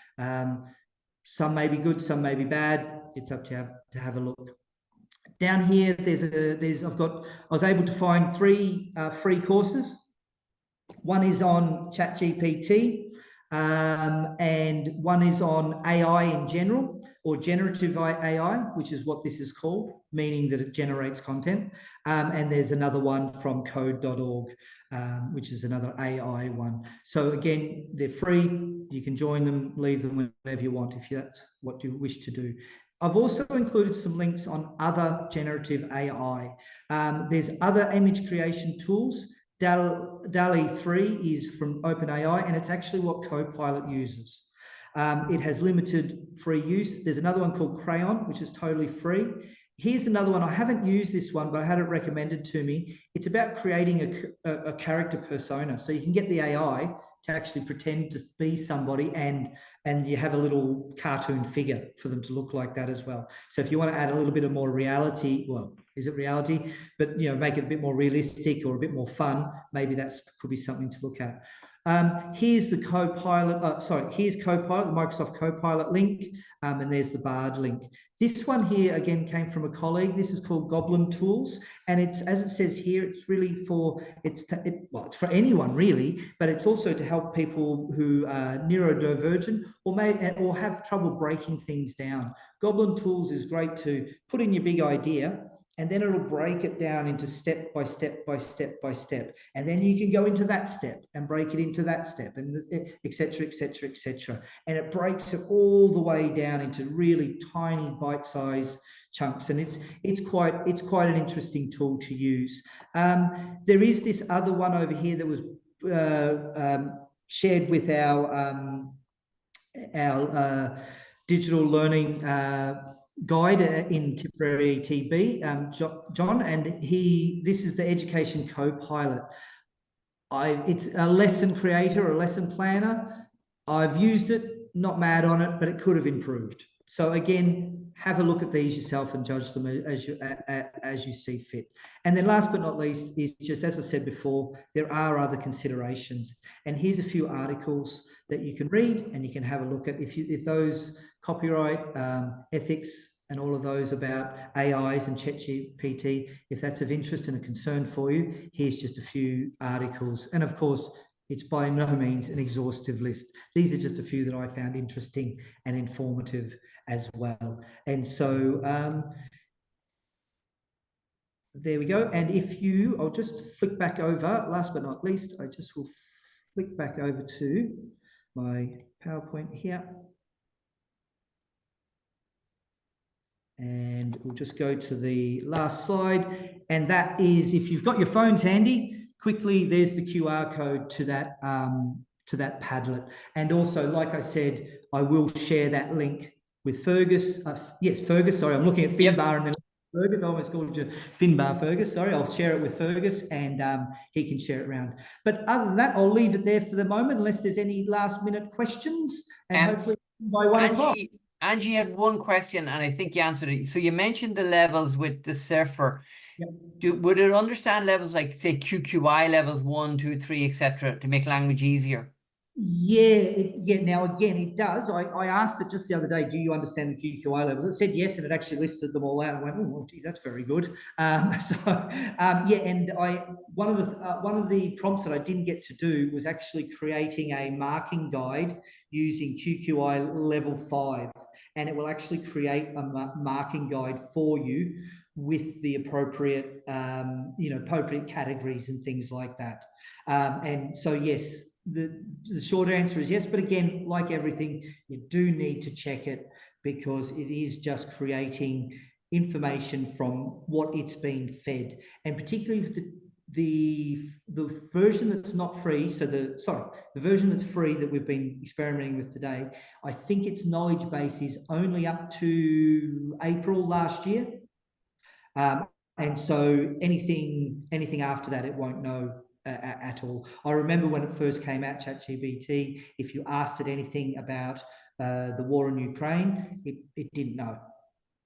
Some may be good, some may be bad. It's up to have a look. Down here, I was able to find 3 free courses. One is on ChatGPT, and one is on AI in general, or generative AI, which is what this is called, meaning that it generates content. And there's another one from code.org, which is another AI one. So again, they're free. You can join them, leave them whenever you want, if that's what you wish to do. I've also included some links on other generative AI. There's other image creation tools. DALL-E 3 is from OpenAI, and it's actually what Copilot uses. It has limited free use. There's another one called Crayon, which is totally free. Here's another one. I haven't used this one, but I had it recommended to me. It's about creating a character persona. So you can get the AI to actually pretend to be somebody, and you have a little cartoon figure for them to look like that as well. So if you want to add a little bit of more reality, well, is it reality? But, you know, make it a bit more realistic or a bit more fun, maybe that could be something to look at. Here's the Copilot, here's Copilot, the Microsoft Copilot link, and there's the Bard link. This one here, again, came from a colleague. This is called Goblin Tools, and it's, as it says here, it's really it's for anyone really, but it's also to help people who are neurodivergent or have trouble breaking things down. Goblin Tools is great to put in your big idea, and then it'll break it down into step by step by step by step. And then you can go into that step and break it into that step, and et cetera, et cetera, et cetera. And it breaks it all the way down into really tiny bite-sized chunks. And it's quite an interesting tool to use. There is this other one over here that was shared with our digital learning guide in temporary TB, John, and this is the Education Copilot. It's a lesson creator, a lesson planner. I've used it, not mad on it, but it could have improved. So again, have a look at these yourself and judge them as you see fit. And then last but not least is just, as I said before, there are other considerations. And here's a few articles that you can read and you can have a look at. If those copyright, ethics, and all of those about AIs and ChatGPT, if that's of interest and a concern for you, here's just a few articles. And of course, it's by no means an exhaustive list. These are just a few that I found interesting and informative as well. And so there we go. And I'll just flick back over, last but not least, I just will flick back over to my PowerPoint here. And we'll just go to the last slide. And that is, if you've got your phones handy, quickly, there's the QR code to that Padlet. And also, like I said, I will share that link with Fergus. Yes, Fergus, sorry, I'm looking at Finbar and then Fergus. I almost called you Finbar Fergus. Sorry, I'll share it with Fergus and he can share it around. But other than that, I'll leave it there for the moment, unless there's any last minute questions. And hopefully by 1 o'clock. Angie had one question, and I think you answered it. So you mentioned the levels with the Surfer. Yep. Would it understand levels like, say, QQI levels 1, 2, 3, etc., to make language easier? Yeah. Now, again, it does. I asked it just the other day, do you understand the QQI levels? It said yes, and it actually listed them all out. I went, oh, well, gee, that's very good. Yeah, and one of the prompts that I didn't get to do was actually creating a marking guide using QQI level 5, and it will actually create a marking guide for you with the appropriate, appropriate categories and things like that. And so, yes. The short answer is yes, but again, like everything, you do need to check it because it is just creating information from what it's been fed, and particularly with the version that's not free. So the version that's free that we've been experimenting with today, I think its knowledge base is only up to April last year. And so anything after that, it won't know at all. I remember when it first came out, ChatGPT, if you asked it anything about the war in Ukraine, it didn't know.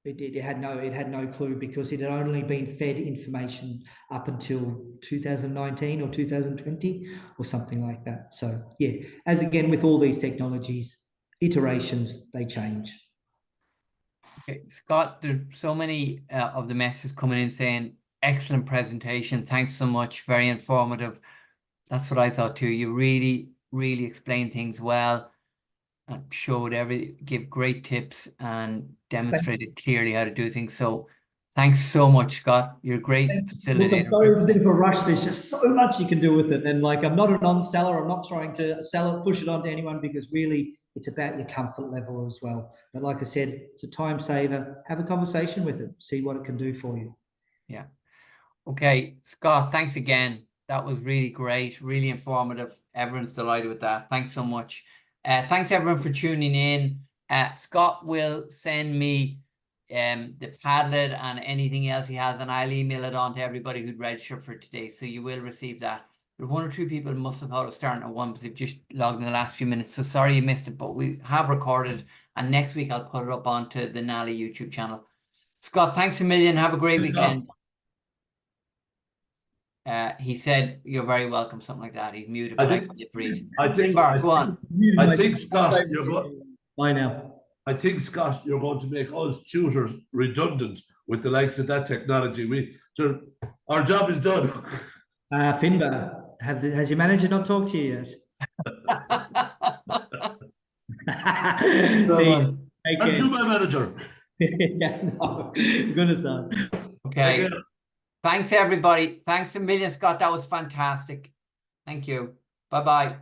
It had no clue, because it had only been fed information up until 2019 or 2020 or something like that. So yeah, as again with all these technologies, iterations, they change. Okay, Scott, there's so many of the messages coming in saying, excellent presentation. Thanks so much. Very informative. That's what I thought too. You really, really explained things well and give great tips and demonstrated clearly how to do things. So thanks so much, Scott. You're a great facilitator. Look, I'm sorry, it's a bit of a rush. There's just so much you can do with it. And like, I'm not a non-seller. I'm not trying to sell it, push it on to anyone, because really it's about your comfort level as well. But like I said, it's a time saver. Have a conversation with it. See what it can do for you. Yeah. Okay, Scott, thanks again. That was really great, really informative. Everyone's delighted with that. Thanks so much. Thanks everyone for tuning in. Scott will send me the Padlet and anything else he has, and I'll email it on to everybody who'd registered for today. So you will receive that. There's one or two people who must have thought it was starting at 1, but they've just logged in the last few minutes. So sorry you missed it, but we have recorded, and next week I'll put it up onto the NALA YouTube channel. Scott, thanks a million. Have a great weekend. He said, "You're very welcome," something like that. He's muted, but I can't read. Go on. I think, Scott, you're going. Bye now. I think, Scott, you're going to make us tutors redundant with the likes of that technology. Our job is done. Finbar, has your manager not talked to you yet? See, and you, my manager. Yeah, no, goodness no. Okay. Thanks, everybody. Thanks a million, Scott. That was fantastic. Thank you. Bye-bye.